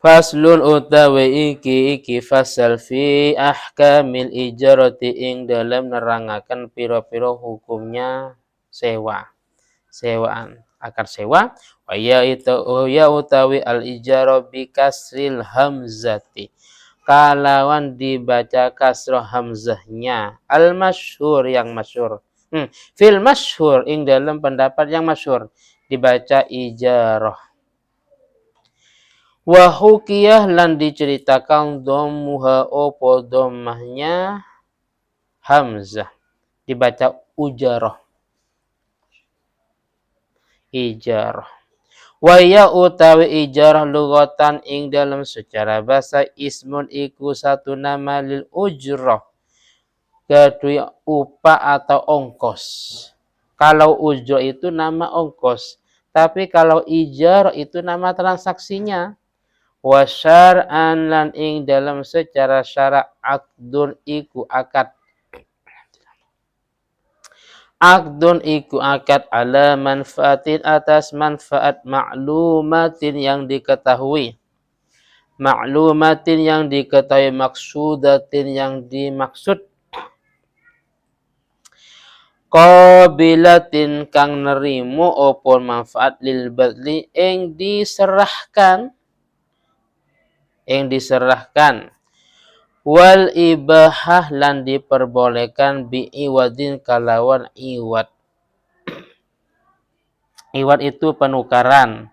Faslun utawi iki fasal fi ahkamil ijarati ing dalam nerangaken pira-pira hukumnya sewa. Sewaan, akad sewa ya utawi al ijara bi kasril hamzati. Kalawan dibaca kasroh hamzahnya al masyhur yang masyhur. Fil masyhur ing dalam pendapat yang masyhur dibaca ijarah. Wa hukiyah lan diceritakan dhammuha opo dhammahnya hamzah dibaca ujarah. Ijarah. Wa ya utawi ijarah lugatan ing dalam secara bahasa ismun iku satu nama lil ujrah. Kedua upah atau ongkos. Kalau ujrah itu nama ongkos, tapi kalau ijarah itu nama transaksinya. Wa syar'an lan ing dalam secara syara' aqdun iku akad. Aqdun iku akad ala manfaatin atas manfaat maklumatin yang diketahui. Maklumatin yang diketahui, maksudatin yang dimaksud. Qabilatin kang nerimu opo manfaat lil badli ing diserahkan. Wal ibahah lan diperbolehkan bi iwadin kalawan iwad. Iwad itu penukaran.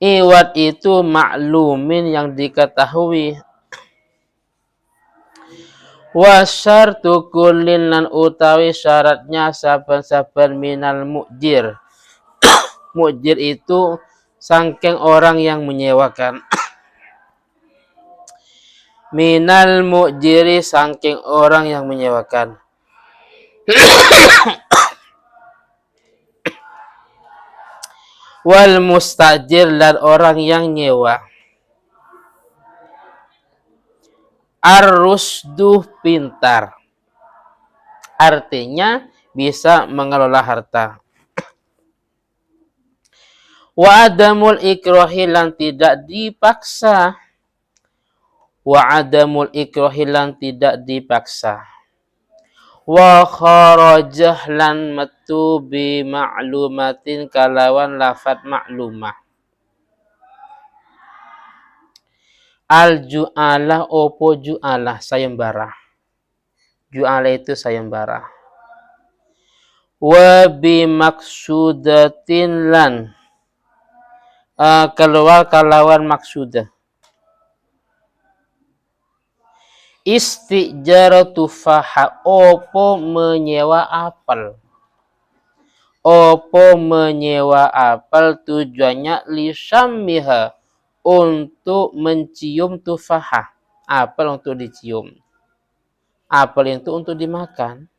Iwad itu maklumin yang diketahui. Wa syartu kullin lan utawi syaratnya saben-saben minal mu'jir. Mu'jir itu sangking orang yang menyewakan. Minal mu'jiri sangking orang yang menyewakan. Wal mustajir dan orang yang nyewa. Ar-rusduh pintar. Artinya bisa mengelola harta. Wa adamul ikrahi lan tidak dipaksa. Wa adamul ikrahi lan tidak dipaksa. Wa kharajah lan metu bi ma'lumatin kalawan lafad maklumah. Al ju'alah opo ju'alah sayembara. Ju'alah itu sayembara. Wa bi maksudatin lan keluar kalawan maksudah. Istijaratu faha opo menyewa apel. Opo menyewa apel tujuannya lisammiha untuk mencium tufaha. Apel untuk dicium. Apel itu untuk dimakan.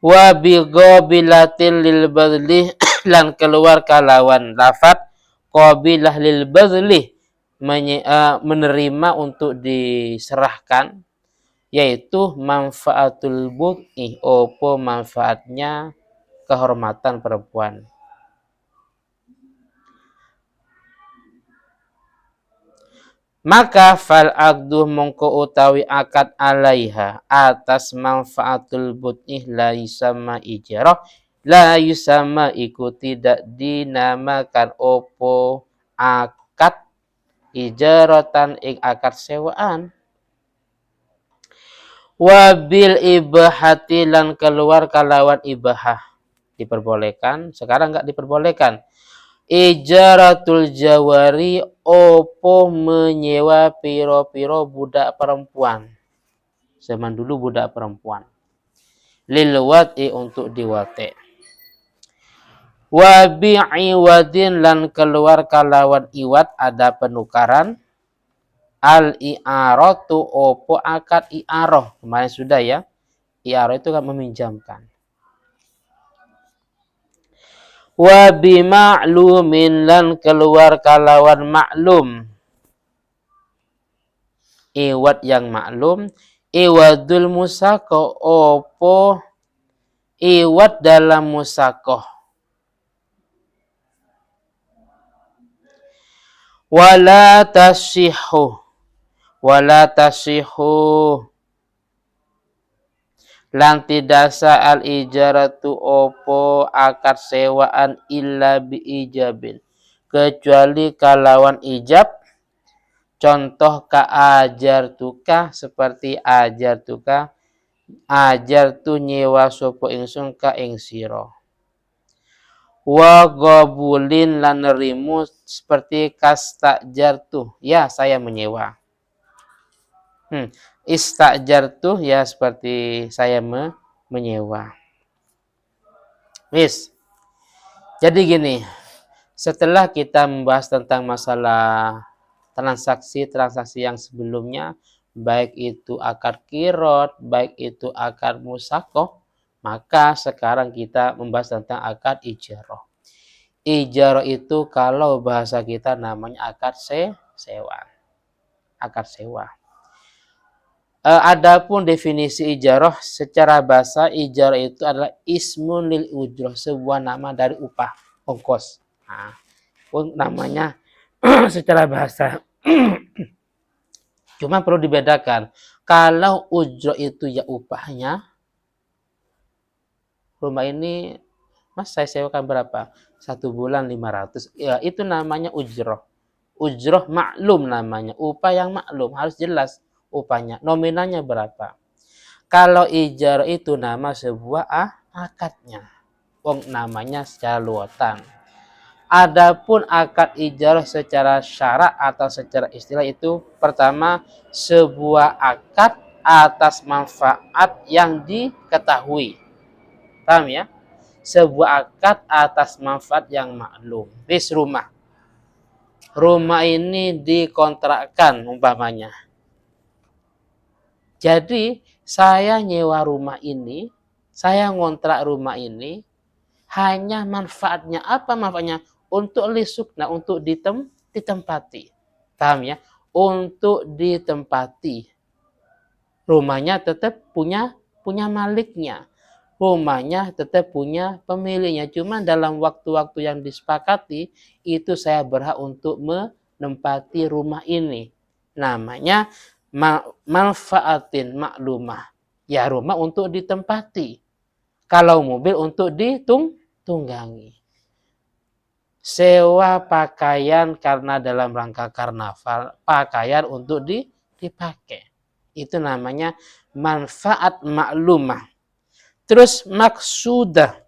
Wa bigobilatin lil badli lan keluar kalawan lafat qabilah lil badli menerima untuk diserahkan, yaitu manfaatul bud'i opo manfaatnya kehormatan perempuan. Maka fal aqdu mongko utawi akad alaiha atas manfaatul bud'i la yusamma ijarah, la yusamma iku tidak dinamakan opo akad ijaratan ing akad sewaan. Wabil ibahati lan keluar kalawan ibahah diperbolehkan, sekarang enggak diperbolehkan. Ijaratul jawari opo menyewa piro-piro budak perempuan. Zaman dulu budak perempuan. Lil wat'i untuk diwate. Wa bi'iwadin lan keluar kalawan iwad ada penukaran. Al i'aratu opo akad i'arah. Kemarin sudah ya. I'arah itu kan meminjamkan. Wa bima'lumin lan keluar kalawan maklum. Iwad yang maklum. Iwadul musakoh opo iwad dalam musakoh. Wala tasihu. Wala tasihu. Lan tidak sah al ijaratu opo akad sewaan illa bi ijabin. Kecuali kalawan ijab. Contoh ka ajar tuka seperti ajar tuka. Ajar tu nyewa sopo ingsun ka ing sira. Wa gobulin lan nerimu seperti kastajartu. Ya, saya menyewa. Istajartu ya seperti saya menyewa. Wis. Jadi gini, setelah kita membahas tentang masalah transaksi yang sebelumnya, baik itu akad qirot, baik itu akad musakoh, maka sekarang kita membahas tentang akad ijarah. Ijarah itu kalau bahasa kita namanya akad sewa. Akad sewa. Adapun definisi ijarah secara bahasa, ijarah itu adalah ismun lil ujrah, sebuah nama dari upah, ongkos. Nah, namanya secara bahasa. Cuma perlu dibedakan. Kalau ujrah itu ya upahnya, rumah ini Mas saya sewakan berapa? 1 bulan 500. Ya, itu namanya ujrah. Ujrah maklum namanya. Upah yang maklum. Harus jelas upahnya. Nominalnya berapa. Kalau ijarah itu nama sebuah akadnya. Namanya secara luatan. Adapun akad ijarah secara syarak atau secara istilah itu pertama sebuah akad atas manfaat yang diketahui. Paham ya? Sebuah akad atas manfaat yang maklum. Bis rumah. Rumah ini dikontrakkan umpamanya. Jadi saya nyewa rumah ini, saya ngontrak rumah ini, hanya manfaatnya apa manfaatnya? Untuk lisukna, untuk ditempati. Paham ya? Untuk ditempati. Rumahnya tetap punya maliknya. Rumahnya tetap punya pemiliknya. Cuma dalam waktu-waktu yang disepakati, itu saya berhak untuk menempati rumah ini. Namanya manfaatin maklumah. Ya rumah untuk ditempati. Kalau mobil untuk ditunggangi. Sewa pakaian karena dalam rangka karnaval, pakaian untuk dipakai. Itu namanya manfaat maklumah. Terus maksudah.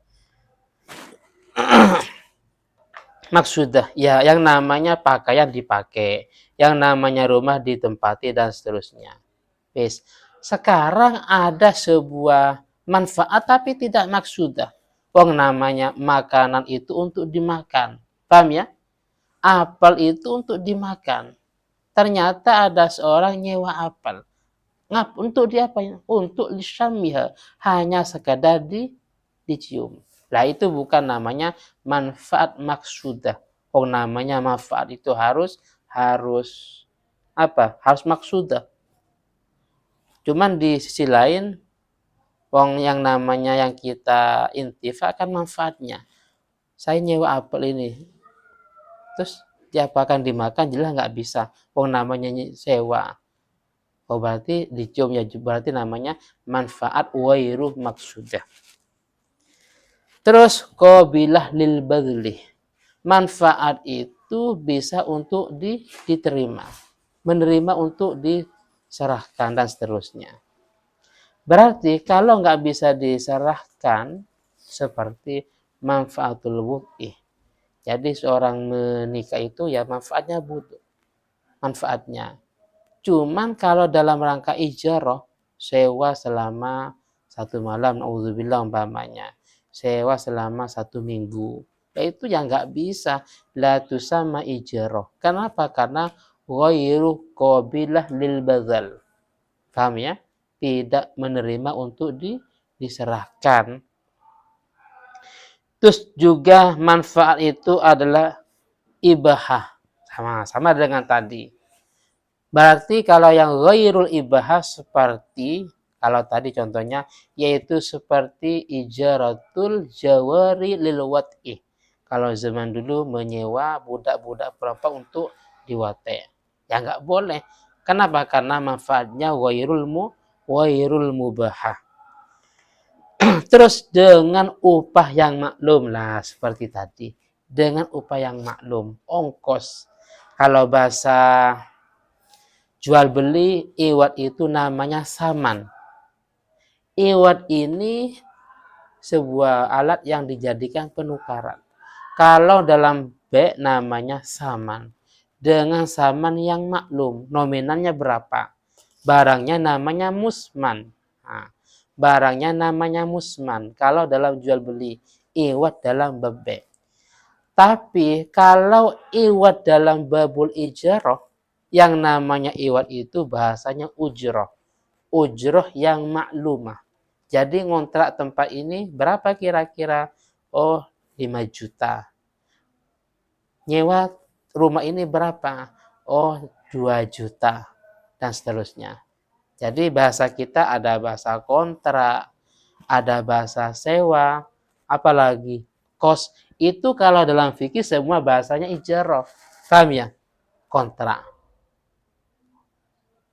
Maksudah, ya yang namanya pakaian dipakai, yang namanya rumah ditempati dan seterusnya. Wis. Sekarang ada sebuah manfaat tapi tidak maksudah. Wong namanya makanan itu untuk dimakan. Paham ya? Apel itu untuk dimakan. Ternyata ada seorang nyewa apel. Untuk diapain? Untuk lisyamiha. Hanya sekadar dicium. Nah itu bukan namanya manfaat maksudah. Namanya manfaat itu harus apa? Harus maksudah. Cuman di sisi lain, yang namanya yang kita intifa kan manfaatnya. Saya nyewa apel ini. Terus diapakan dimakan? Jelas nggak bisa. Namanya sewa. Berarti dicium ya, berarti namanya manfaat wairu maksudah. Terus qabilah lil badli. Manfaat itu bisa untuk diterima. Menerima untuk diserahkan dan seterusnya. Berarti kalau nggak bisa diserahkan seperti manfaatul wud'i. Jadi seorang menikah itu ya manfaatnya butuh. Manfaatnya. Cuman kalau dalam rangka ijarah, sewa selama 1 malam, na'udzubillah umpamanya. Sewa selama 1 minggu. Ya itu yang nggak bisa. La tusamma ijarah. Kenapa? Karena ghairu qabilah lil bazal. Paham ya? Tidak menerima untuk diserahkan. Terus juga manfaat itu adalah ibahah. Sama dengan tadi. Berarti kalau yang ghairul ibahah seperti, kalau tadi contohnya, yaitu seperti ijaratul jawari lil wat'i. Kalau zaman dulu menyewa budak-budak perempuan untuk diwate. Ya nggak boleh. Kenapa? Karena manfaatnya wairul mubahah. Terus dengan upah yang maklum lah seperti tadi. Dengan upah yang maklum, ongkos. Kalau bahasa jual beli, iwat itu namanya saman. Iwat ini sebuah alat yang dijadikan penukaran. Kalau dalam B namanya saman. Dengan saman yang maklum, nominalnya berapa? Barangnya namanya musman. Nah, barangnya namanya musman. Kalau dalam jual beli, iwat dalam bab B. Tapi kalau iwat dalam babul ijarah, yang namanya iwat itu bahasanya ujroh. Ujroh yang maklumah. Jadi ngontrak tempat ini berapa kira-kira? Oh, 5 juta. Nyewa rumah ini berapa? Oh, 2 juta. Dan seterusnya. Jadi bahasa kita ada bahasa kontrak, ada bahasa sewa, apalagi kos. Itu kalau dalam fikih semua bahasanya ijarah. Paham ya? Kontrak.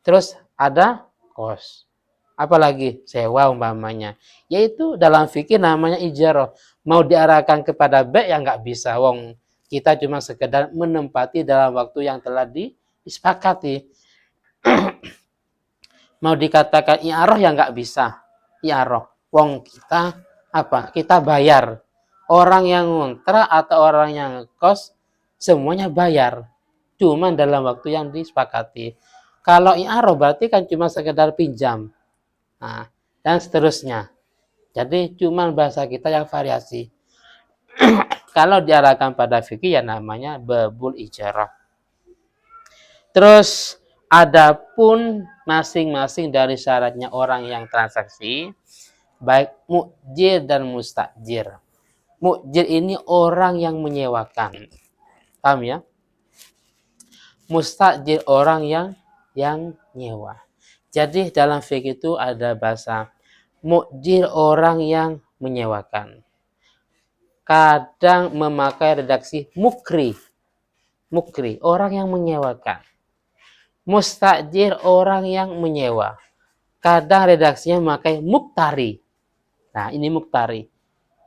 Terus ada kos. Apalagi sewa umpamanya. Yaitu dalam fikih namanya ijarah. Mau diarahkan kepada B ya nggak bisa. Wong kita cuma sekedar menempati dalam waktu yang telah disepakati. Mau dikatakan i'arah ya nggak bisa. I'arah. Wong kita apa? Kita bayar. Orang yang ngontrak atau orang yang kos semuanya bayar. Cuma dalam waktu yang disepakati. Kalau i'arah berarti kan cuma sekedar pinjam. Nah, dan seterusnya. Jadi cuma bahasa kita yang variasi. Kalau diarahkan pada fikih ya namanya babul ijarah. Terus adapun masing-masing dari syaratnya orang yang transaksi, baik mukjir dan mustajir. Mukjir ini orang yang menyewakan. Paham ya? Mustajir orang yang nyewa. Jadi dalam fikih itu ada bahasa mukjir orang yang menyewakan. Kadang memakai redaksi mukri. Mukri, orang yang menyewakan. Mustajir, orang yang menyewa. Kadang redaksinya memakai muktari. Nah, ini muktari.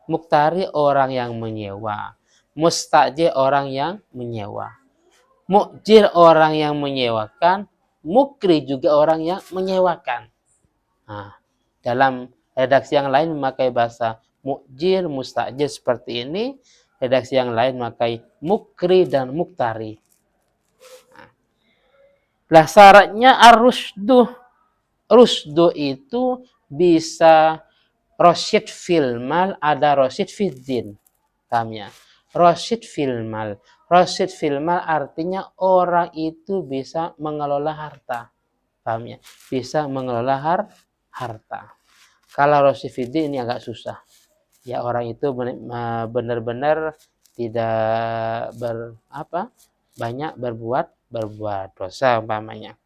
Muktari orang yang menyewa. Mustajir orang yang menyewa. Mukjir orang yang menyewakan. Mukri juga orang yang menyewakan. Nah, dalam redaksi yang lain memakai bahasa mukjir, mustajir seperti ini. Redaksi yang lain memakai mukri dan muktari. Nah, syaratnya ar-rusdu. Rusdu itu bisa rosyid filmal, ada rosyid fiddin. Paham ya? Rosyid filmal. Rosyid filmal artinya orang itu bisa mengelola harta. Paham ya? Bisa mengelola harta. Kalau rosyid fiddin ini agak susah. Ya, orang itu benar-benar tidak banyak berbuat dosa umpamanya.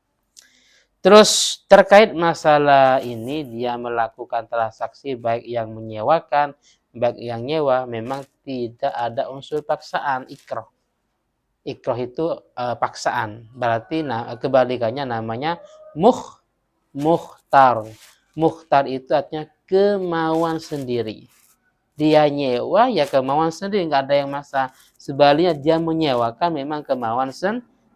Terus terkait masalah ini dia melakukan transaksi baik yang menyewakan, baik yang nyewa, memang tidak ada unsur paksaan ikrah. Ikrah itu paksaan. Berarti kebalikannya namanya mukhtar. Mukhtar itu artinya kemauan sendiri. Dia nyewa ya kemauan sendiri, nggak ada yang maksa. Sebaliknya dia menyewakan memang kemauan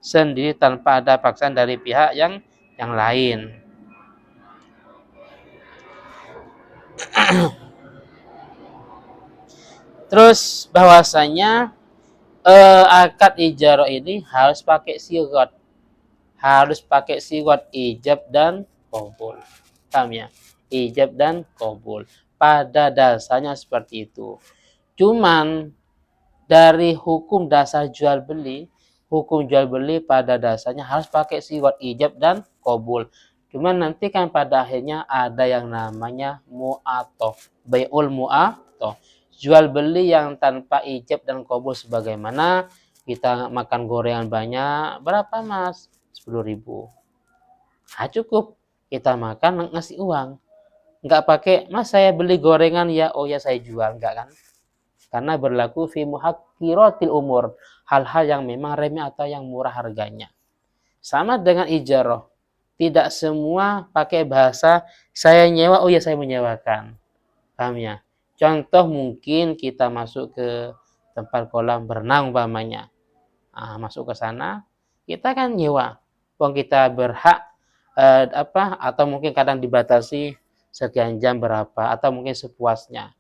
sendiri tanpa ada paksaan dari pihak yang lain. Terus bahwasanya akad ijarah ini harus pakai sigot. Harus pakai sigot ijab dan qabul. Paham ya? Ijab dan qabul. Pada dasarnya seperti itu. Cuman dari hukum dasar jual beli, hukum jual beli pada dasarnya harus pakai sigot ijab dan qabul. Cuman nanti kan pada akhirnya ada yang namanya mu'atoh, bai'ul mu'atoh. Jual beli yang tanpa ijab dan qabul sebagaimana kita makan gorengan banyak, berapa mas? 10.000. Nah, cukup. Kita makan ngasih uang. Enggak pakai, mas saya beli gorengan ya, oh ya saya jual. Enggak kan? karena berlaku fi muhaqqiratil umur, hal-hal yang memang remeh atau yang murah harganya. Sama dengan ijarah, tidak semua pakai bahasa saya nyewa, oh ya saya menyewakan. Paham ya? Contoh mungkin kita masuk ke tempat kolam berenang umpamanya. Masuk ke sana, kita kan nyewa. Wong kita berhak atau mungkin kadang dibatasi sekian jam berapa atau mungkin sepuasnya.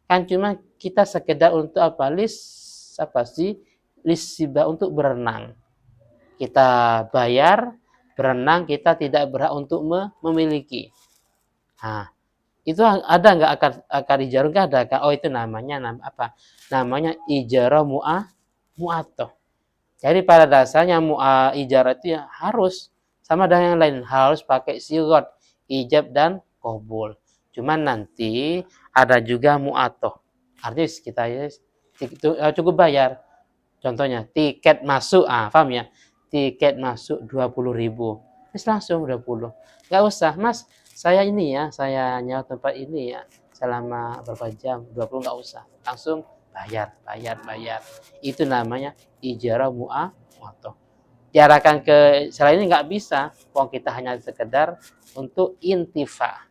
Kan cuma kita sekedar untuk list hibah untuk berenang. Kita bayar berenang, kita tidak berhak untuk memiliki. Itu ada nggak akar ijarah? Nggak ada kan? Oh itu namanya namanya ijarah mu'atoh. Jadi pada dasarnya ijarah itu ya harus sama dengan yang lain, harus pakai sigot ijab dan qabul. Cuman nanti ada juga mu'atoh. Artinya kita itu cukup bayar. Contohnya tiket masuk, paham ya? Tiket masuk 20.000. Terus langsung 20. Nggak usah, Mas. Saya saya nyawa tempat ini ya. Selama berapa jam? 20 nggak usah. Langsung bayar. Itu namanya ijarah mu'atoh. Diarahkan ke selain ini nggak bisa. Wong kita hanya sekedar untuk intifa.